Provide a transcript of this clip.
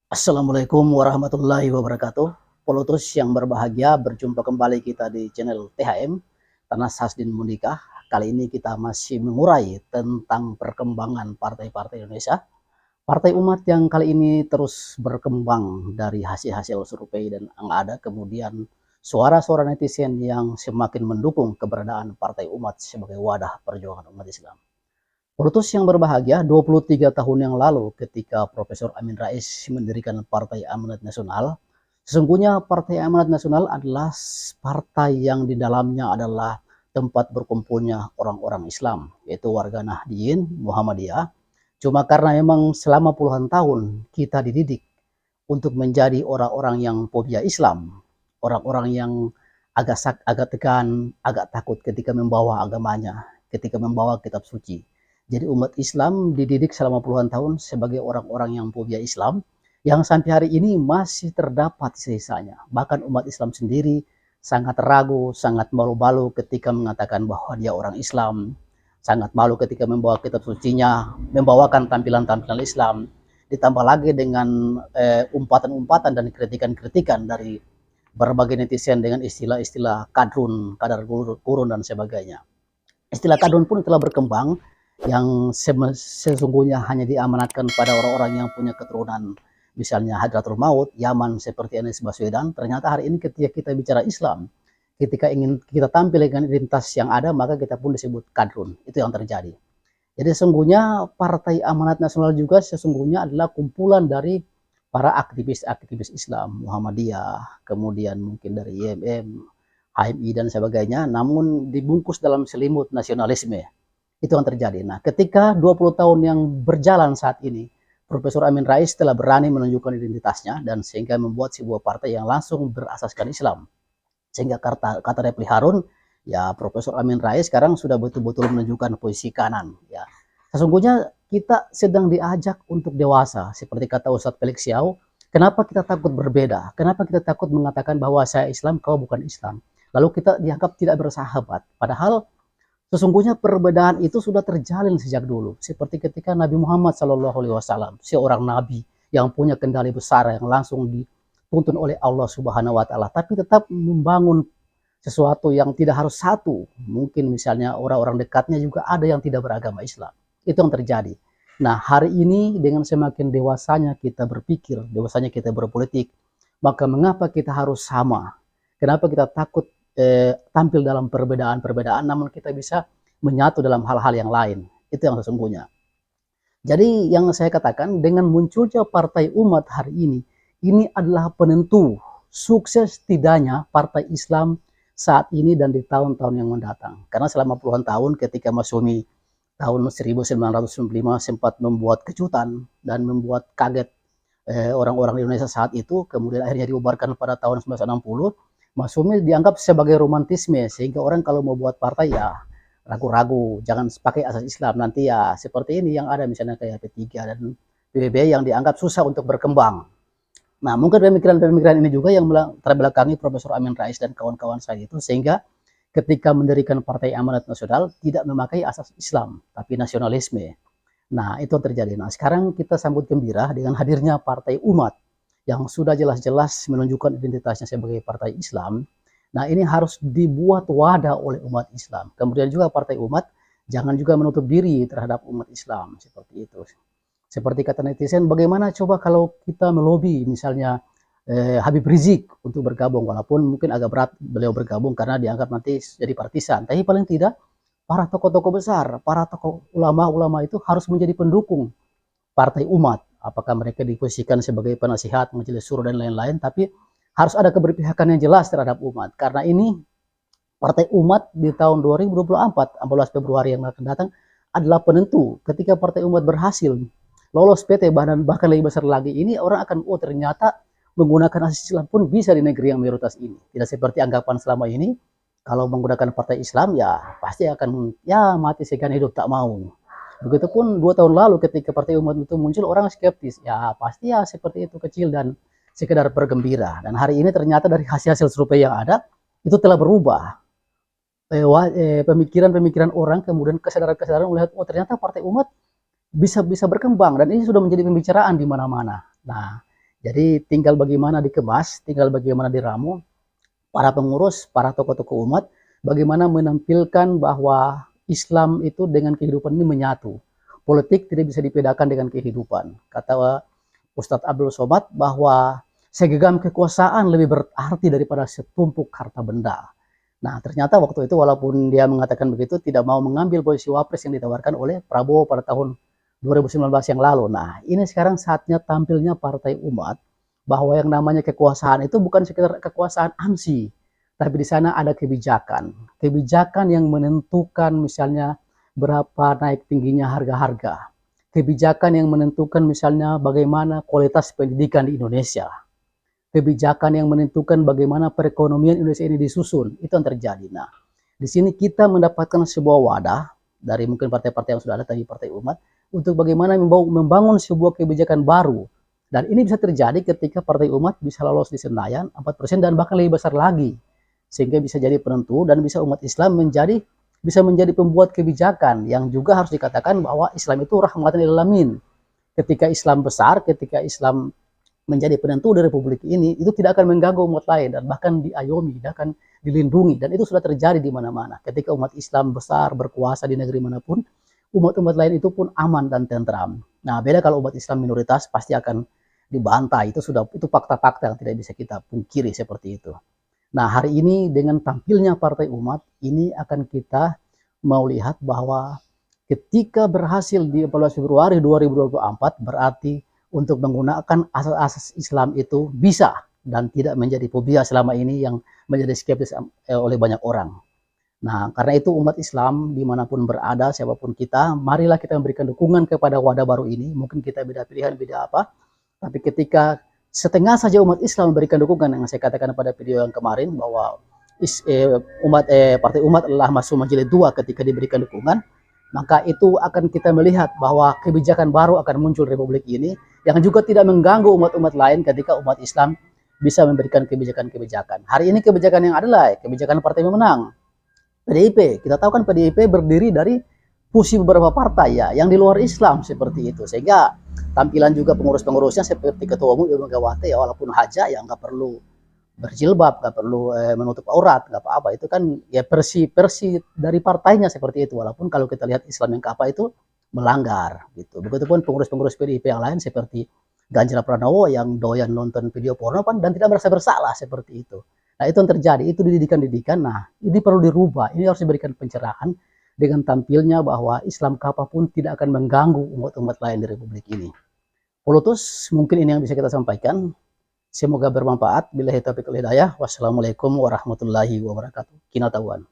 Assalamualaikum warahmatullahi wabarakatuh. Pelutus yang berbahagia, berjumpa kembali kita di channel THM, Tanas Hasdin Mundika. Kali ini kita masih mengurai tentang perkembangan partai-partai Indonesia. Partai Umat yang kali ini terus berkembang dari hasil-hasil survei dan yang ada, kemudian suara-suara netizen yang semakin mendukung keberadaan Partai Umat sebagai wadah perjuangan umat Islam. Pelutus yang berbahagia, 23 tahun yang lalu ketika Profesor Amin Rais mendirikan Partai Amanat Nasional, sesungguhnya Partai Amanat Nasional adalah partai yang di dalamnya adalah tempat berkumpulnya orang-orang Islam, yaitu warga Nahdien, Muhammadiyah. Cuma karena memang selama puluhan tahun kita dididik untuk menjadi orang-orang yang fobia Islam, orang-orang yang agak tekan, agak takut ketika membawa agamanya, ketika membawa kitab suci. Jadi umat Islam dididik selama puluhan tahun sebagai orang-orang yang fobia Islam, yang sampai hari ini masih terdapat sisanya. Bahkan umat Islam sendiri sangat ragu, sangat malu-malu ketika mengatakan bahwa dia orang Islam, sangat malu ketika membawa kitab sucinya, membawakan tampilan-tampilan Islam, ditambah lagi dengan umpatan-umpatan dan kritikan-kritikan dari berbagai netizen dengan istilah-istilah kadrun, kadar gurun dan sebagainya. Istilah kadrun pun telah berkembang yang sesungguhnya hanya diamanatkan pada orang-orang yang punya keturunan misalnya Hadratul Maut, Yaman seperti Anies Baswedan. Ternyata hari ini ketika kita bicara Islam, ketika ingin kita tampil dengan identitas yang ada, maka kita pun disebut kadrun. Itu yang terjadi. Jadi sesungguhnya Partai Amanat Nasional juga sesungguhnya adalah kumpulan dari para aktivis-aktivis Islam, Muhammadiyah, kemudian mungkin dari IMM, HMI dan sebagainya, namun dibungkus dalam selimut nasionalisme. Itu yang terjadi. Nah, ketika 20 tahun yang berjalan saat ini, Profesor Amin Rais telah berani menunjukkan identitasnya dan sehingga membuat sebuah partai yang langsung berasaskan Islam. Sehingga kata Repli Harun, ya Profesor Amin Rais sekarang sudah betul-betul menunjukkan posisi kanan. Ya, sesungguhnya kita sedang diajak untuk dewasa, seperti kata Ustadz Felix Xiao. Kenapa kita takut berbeda? Kenapa kita takut mengatakan bahwa saya Islam, kau bukan Islam? Lalu kita dianggap tidak bersahabat. Padahal sesungguhnya perbedaan itu sudah terjalin sejak dulu. Seperti ketika Nabi Muhammad SAW, seorang nabi yang punya kendali besar yang langsung dituntun oleh Allah Subhanahu wa taala, tapi tetap membangun sesuatu yang tidak harus satu. Mungkin misalnya orang-orang dekatnya juga ada yang tidak beragama Islam. Itu yang terjadi. Nah, hari ini dengan semakin dewasanya kita berpikir, dewasanya kita berpolitik, maka mengapa kita harus sama? Kenapa kita takut tampil dalam perbedaan-perbedaan, namun kita bisa menyatu dalam hal-hal yang lain. Itu yang sesungguhnya. Jadi yang saya katakan, dengan munculnya Partai Umat hari ini adalah penentu sukses tidaknya Partai Islam saat ini dan di tahun-tahun yang mendatang. Karena selama puluhan tahun ketika Masyumi tahun 1995 sempat membuat kejutan dan membuat kaget orang-orang Indonesia saat itu, kemudian akhirnya diubarkan pada tahun 1960. Masyumi dianggap sebagai romantisme, sehingga orang kalau mau buat partai ya ragu-ragu, jangan pakai asas Islam, nanti ya seperti ini yang ada misalnya kayak P3 dan PBB yang dianggap susah untuk berkembang. Nah, mungkin pemikiran-pemikiran ini juga yang terbelakangi Profesor Amin Rais dan kawan-kawan saya itu, sehingga ketika mendirikan Partai Amanat Nasional tidak memakai asas Islam, tapi nasionalisme. Nah, itu yang terjadi. Nah, sekarang kita sambut gembira dengan hadirnya Partai Umat yang sudah jelas-jelas menunjukkan identitasnya sebagai partai Islam. Nah, ini harus dibuat wadah oleh umat Islam. Kemudian juga Partai Umat jangan juga menutup diri terhadap umat Islam, seperti itu. Seperti kata netizen, bagaimana coba kalau kita melobi misalnya Habib Rizik untuk bergabung, walaupun mungkin agak berat beliau bergabung karena dianggap nanti jadi partisan. Tapi paling tidak para tokoh-tokoh besar, para tokoh ulama-ulama itu harus menjadi pendukung Partai Umat. Apakah mereka diposisikan sebagai penasihat, majelis syuro dan lain-lain, tapi harus ada keberpihakan yang jelas terhadap umat. Karena ini Partai Umat di tahun 2024, 14 Februari yang akan datang, adalah penentu. Ketika Partai Umat berhasil lolos PT, bahkan lebih besar lagi, ini orang akan, oh ternyata menggunakan asas Islam pun bisa di negeri yang mayoritas ini. Tidak seperti anggapan selama ini, kalau menggunakan Partai Islam ya pasti akan ya mati segan hidup tak mau. Begitupun 2 tahun lalu ketika Partai Umat itu muncul, orang skeptis. Ya pasti ya seperti itu, kecil dan sekedar bergembira. Dan hari ini ternyata dari hasil-hasil survei yang ada, itu telah berubah. Pemikiran-pemikiran orang, kemudian kesadaran-kesadaran melihat, oh ternyata Partai Umat bisa berkembang. Dan ini sudah menjadi pembicaraan di mana-mana. Nah, Jadi tinggal bagaimana dikemas, tinggal bagaimana diramu para pengurus, para tokoh-tokoh umat, bagaimana menampilkan bahwa Islam itu dengan kehidupan ini menyatu. Politik tidak bisa dibedakan dengan kehidupan. Kata Ustadz Abdul Somad bahwa segenggam kekuasaan lebih berarti daripada setumpuk harta benda. Nah, ternyata waktu itu walaupun dia mengatakan begitu, tidak mau mengambil posisi wapres yang ditawarkan oleh Prabowo pada tahun 2019 yang lalu. Nah, ini sekarang saatnya tampilnya Partai Umat, bahwa yang namanya kekuasaan itu bukan sekedar kekuasaan ANSI, tapi di sana ada kebijakan. Kebijakan yang menentukan misalnya berapa naik tingginya harga-harga. Kebijakan yang menentukan misalnya bagaimana kualitas pendidikan di Indonesia. Kebijakan yang menentukan bagaimana perekonomian Indonesia ini disusun, itu yang terjadi. Nah, di sini kita mendapatkan sebuah wadah dari mungkin partai-partai yang sudah ada tadi, Partai Umat, untuk bagaimana membangun sebuah kebijakan baru. Dan ini bisa terjadi ketika Partai Umat bisa lolos di Senayan 4% dan bahkan lebih besar lagi, sehingga bisa jadi penentu dan bisa umat Islam bisa menjadi pembuat kebijakan, yang juga harus dikatakan bahwa Islam itu rahmatan lil alamin. Ketika Islam besar, ketika Islam menjadi penentu dari republik ini, itu tidak akan mengganggu umat lain dan bahkan diayomi, akan dilindungi, dan itu sudah terjadi di mana-mana. Ketika umat Islam besar berkuasa di negeri manapun, umat-umat lain itu pun aman dan tentram. Nah, beda kalau umat Islam minoritas pasti akan dibantai. Itu fakta-fakta yang tidak bisa kita pungkiri seperti itu. Nah, hari ini dengan tampilnya Partai Umat ini akan kita mau lihat bahwa ketika berhasil di 14 Februari 2024 berarti untuk menggunakan asas-asas Islam itu bisa dan tidak menjadi fobia selama ini yang menjadi skeptis oleh banyak orang. Nah, karena itu umat Islam dimanapun berada, siapapun kita, marilah kita memberikan dukungan kepada wadah baru ini. Mungkin kita beda pilihan, beda apa, tapi ketika setengah saja umat Islam memberikan dukungan, yang saya katakan pada video yang kemarin bahwa Partai Umat adalah masuk majelis 2 ketika diberikan dukungan, maka itu akan kita melihat bahwa kebijakan baru akan muncul di Republik ini yang juga tidak mengganggu umat-umat lain ketika umat Islam bisa memberikan kebijakan-kebijakan. Hari ini kebijakan yang adalah kebijakan partai pemenang, PDIP. Kita tahu kan PDIP berdiri dari fusi beberapa partai ya, yang di luar Islam seperti itu. Sehingga tampilan juga pengurus-pengurusnya seperti Ketua Umum Ibu Megawati ya, walaupun haja ya nggak perlu berjilbab, nggak perlu menutup aurat, nggak apa-apa. Itu kan ya versi dari partainya seperti itu. Walaupun kalau kita lihat Islam yang apa itu melanggar gitu. Begitupun pengurus-pengurus PDIP yang lain seperti Ganjar Pranowo yang doyan nonton video porno dan tidak merasa bersalah seperti itu. Nah, itu yang terjadi, itu didikan-didikan. Nah, ini perlu dirubah, ini harus diberikan pencerahan dengan tampilnya bahwa Islam apapun tidak akan mengganggu umat-umat lain di Republik ini. Pulutus, mungkin ini yang bisa kita sampaikan. Semoga bermanfaat. Billahi taufiq wal hidayah. Wassalamualaikum warahmatullahi wabarakatuh. Kinatauan.